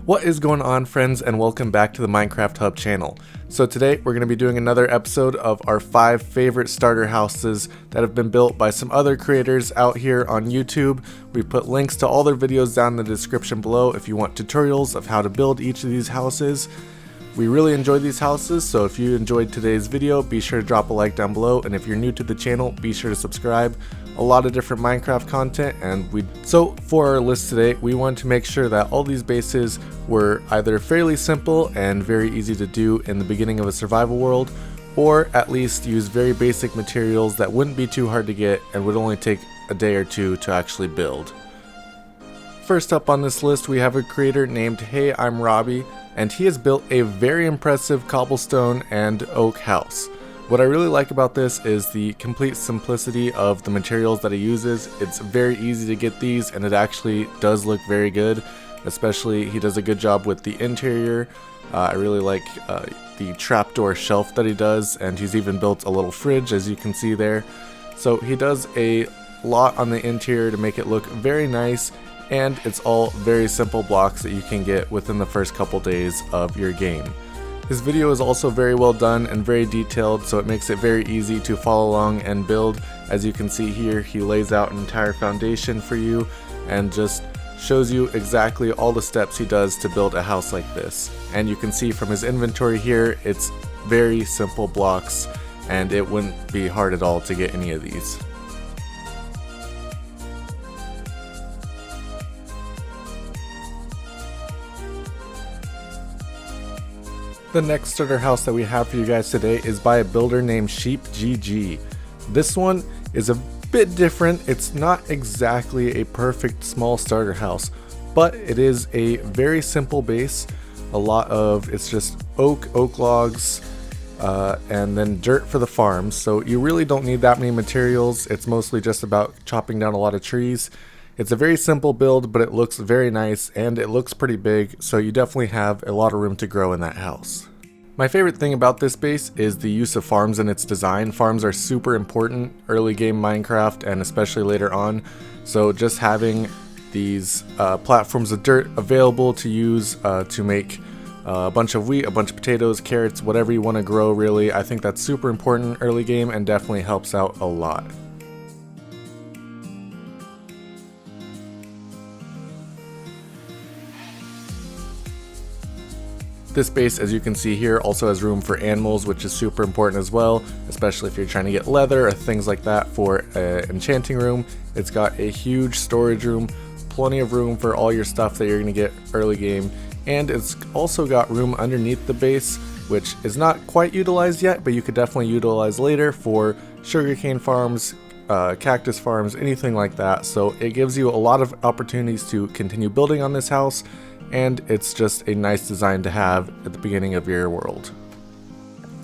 What is going on, friends, and welcome back to the Minecraft Hub channel. So today we're going to be doing another episode of our 5 favorite starter houses that have been built by some other creators out here on YouTube. We put links to all their videos down in the description below if you want tutorials of how to build each of these houses. We really enjoy these houses, so if you enjoyed today's video, be sure to drop a like down below, and if you're new to the channel, be sure to subscribe. A lot of different Minecraft content, so for our list today, we wanted to make sure that all these bases were either fairly simple and very easy to do in the beginning of a survival world, or at least use very basic materials that wouldn't be too hard to get and would only take a day or two to actually build. First up on this list, we have a creator named Hey I'm Robbie, and he has built a very impressive cobblestone and oak house. What I really like about this is the complete simplicity of the materials that he uses. It's very easy to get these, and it actually does look very good. Especially, he does a good job with the interior. I really like the trapdoor shelf that he does, and he's even built a little fridge, as you can see there. So he does a lot on the interior to make it look very nice, and it's all very simple blocks that you can get within the first couple days of your game. His video is also very well done and very detailed, so it makes it very easy to follow along and build. As you can see here, he lays out an entire foundation for you and just shows you exactly all the steps he does to build a house like this. And you can see from his inventory here, it's very simple blocks, and it wouldn't be hard at all to get any of these. The next starter house that we have for you guys today is by a builder named SheepGG. This one is a bit different. It's not exactly a perfect small starter house, but it is a very simple base. It's just oak logs, and then dirt for the farms. So you really don't need that many materials. It's mostly just about chopping down a lot of trees. It's a very simple build, but it looks very nice and it looks pretty big, so you definitely have a lot of room to grow in that house. My favorite thing about this base is the use of farms in its design. Farms are super important early game Minecraft and especially later on, so just having these platforms of dirt available to use to make a bunch of wheat, a bunch of potatoes, carrots, whatever you want to grow really, I think that's super important early game and definitely helps out a lot. This base, as you can see here, also has room for animals, which is super important as well, especially if you're trying to get leather or things like that for an enchanting room. It's got a huge storage room, plenty of room for all your stuff that you're going to get early game, and it's also got room underneath the base, which is not quite utilized yet, but you could definitely utilize later for sugarcane farms, cactus farms, anything like that. So it gives you a lot of opportunities to continue building on this house, and it's just a nice design to have at the beginning of your world.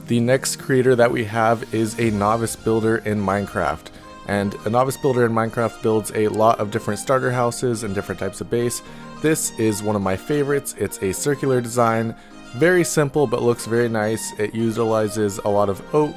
The next creator that we have is a novice builder in Minecraft, and a novice builder in Minecraft builds a lot of different starter houses and different types of base. This is one of my favorites. It's a circular design, very simple but looks very nice. It utilizes a lot of oak.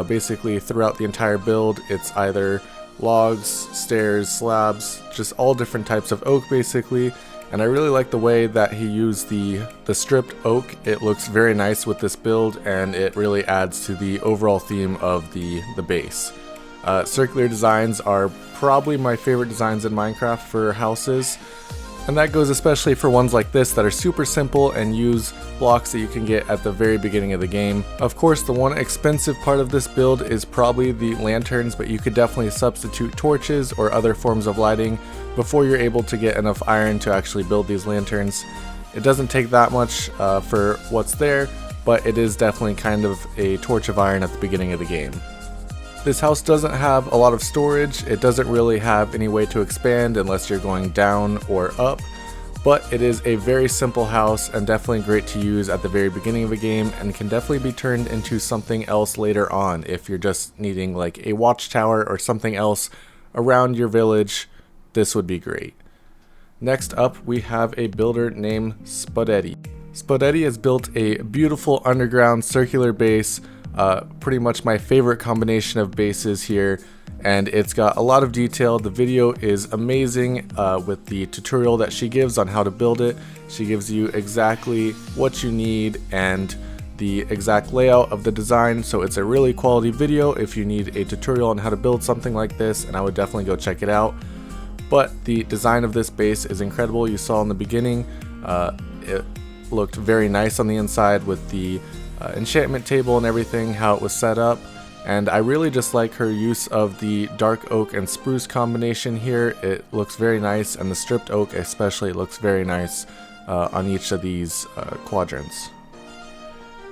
Basically throughout the entire build, it's either logs, stairs, slabs, just all different types of oak basically. And I really like the way that he used the stripped oak. It looks very nice with this build, and it really adds to the overall theme of the base. Circular designs are probably my favorite designs in Minecraft for houses, and that goes especially for ones like this that are super simple and use blocks that you can get at the very beginning of the game. Of course, the one expensive part of this build is probably the lanterns, but you could definitely substitute torches or other forms of lighting before you're able to get enough iron to actually build these lanterns. It doesn't take that much for what's there, but it is definitely kind of a torch of iron at the beginning of the game. This house doesn't have a lot of storage. It doesn't really have any way to expand unless you're going down or up, but it is a very simple house and definitely great to use at the very beginning of a game, and can definitely be turned into something else later on if you're just needing like a watchtower or something else around your village. This would be great. Next up, we have a builder named Spodetti. Spodetti has built a beautiful underground circular base, pretty much my favorite combination of bases here. and it's got a lot of detail. The video is amazing with the tutorial that she gives on how to build it. She gives you exactly what you need and the exact layout of the design, so it's a really quality video if you need a tutorial on how to build something like this, and I would definitely go check it out. But the design of this base is incredible. You saw in the beginning, it looked very nice on the inside with the enchantment table and everything, how it was set up. And I really just like her use of the dark oak and spruce combination here. It looks very nice, and the stripped oak especially looks very nice on each of these quadrants.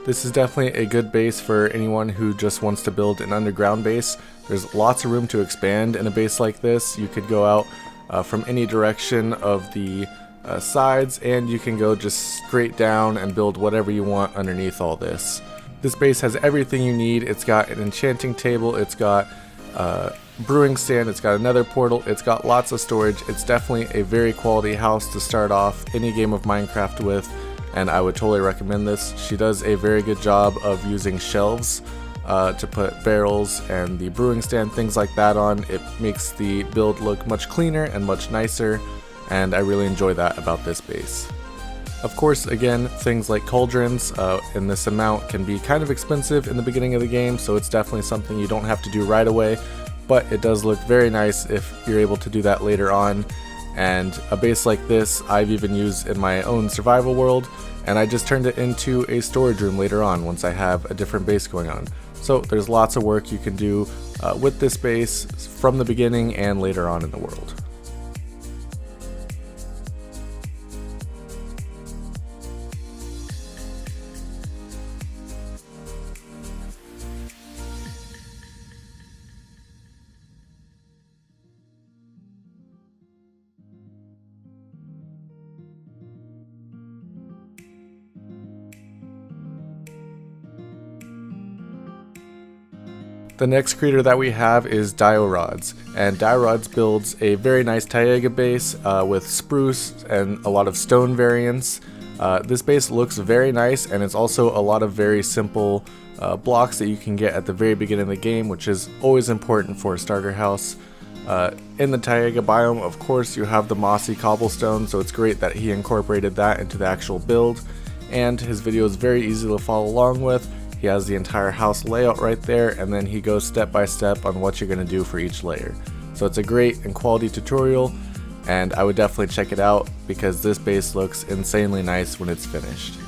This is definitely a good base for anyone who just wants to build an underground base. There's lots of room to expand in a base like this. You could go out from any direction of the sides, and you can go just straight down and build whatever you want underneath all this. This base has everything you need. It's got an enchanting table, it's got brewing stand, it's got another portal, it's got lots of storage. It's definitely a very quality house to start off any game of Minecraft with, and I would totally recommend this. She does a very good job of using shelves to put barrels and the brewing stand, things like that on. It makes the build look much cleaner and much nicer, and I really enjoy that about this base. Of course, again, things like cauldrons in this amount can be kind of expensive in the beginning of the game, so it's definitely something you don't have to do right away, but it does look very nice if you're able to do that later on. And a base like this I've even used in my own survival world, and I just turned it into a storage room later on once I have a different base going on. So there's lots of work you can do with this base from the beginning and later on in the world. The next creator that we have is Diorods, and Diorods builds a very nice Taiga base with spruce and a lot of stone variants. This base looks very nice, and it's also a lot of very simple blocks that you can get at the very beginning of the game, which is always important for a starter house. In the Taiga biome, of course, you have the mossy cobblestone, so it's great that he incorporated that into the actual build, and his video is very easy to follow along with. He has the entire house layout right there, and then he goes step by step on what you're going to do for each layer. So it's a great and quality tutorial, and I would definitely check it out because this base looks insanely nice when it's finished.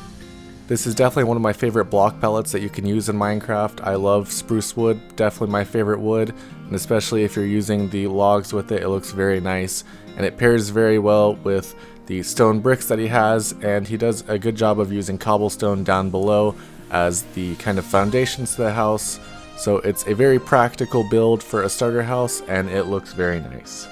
This is definitely one of my favorite block pellets that you can use in Minecraft. I love spruce wood, definitely my favorite wood, and especially if you're using the logs with it, it looks very nice, and it pairs very well with the stone bricks that he has, and he does a good job of using cobblestone down below as the kind of foundations to the house. So it's a very practical build for a starter house, and it looks very nice.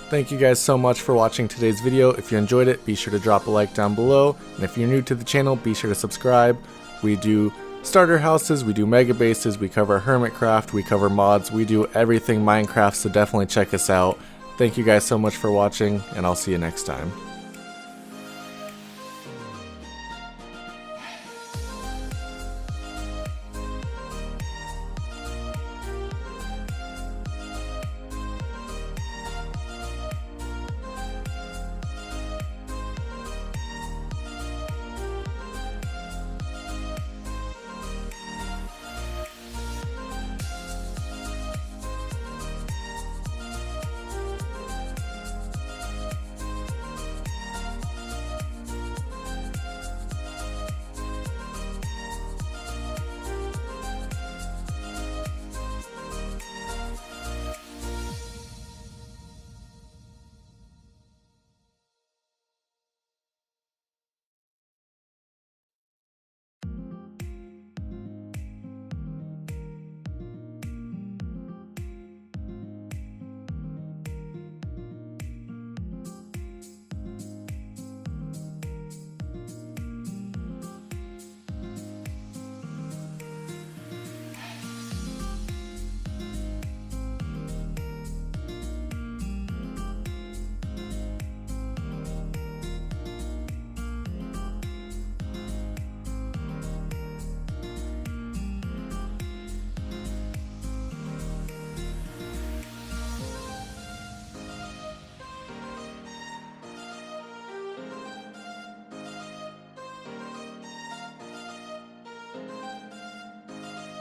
Thank you guys so much for watching today's video. If you enjoyed it, be sure to drop a like down below, and if you're new to the channel, be sure to subscribe. We do starter houses, we do mega bases, we cover hermitcraft, we cover mods, we do everything Minecraft, so definitely check us out. Thank you guys so much for watching, and I'll see you next time.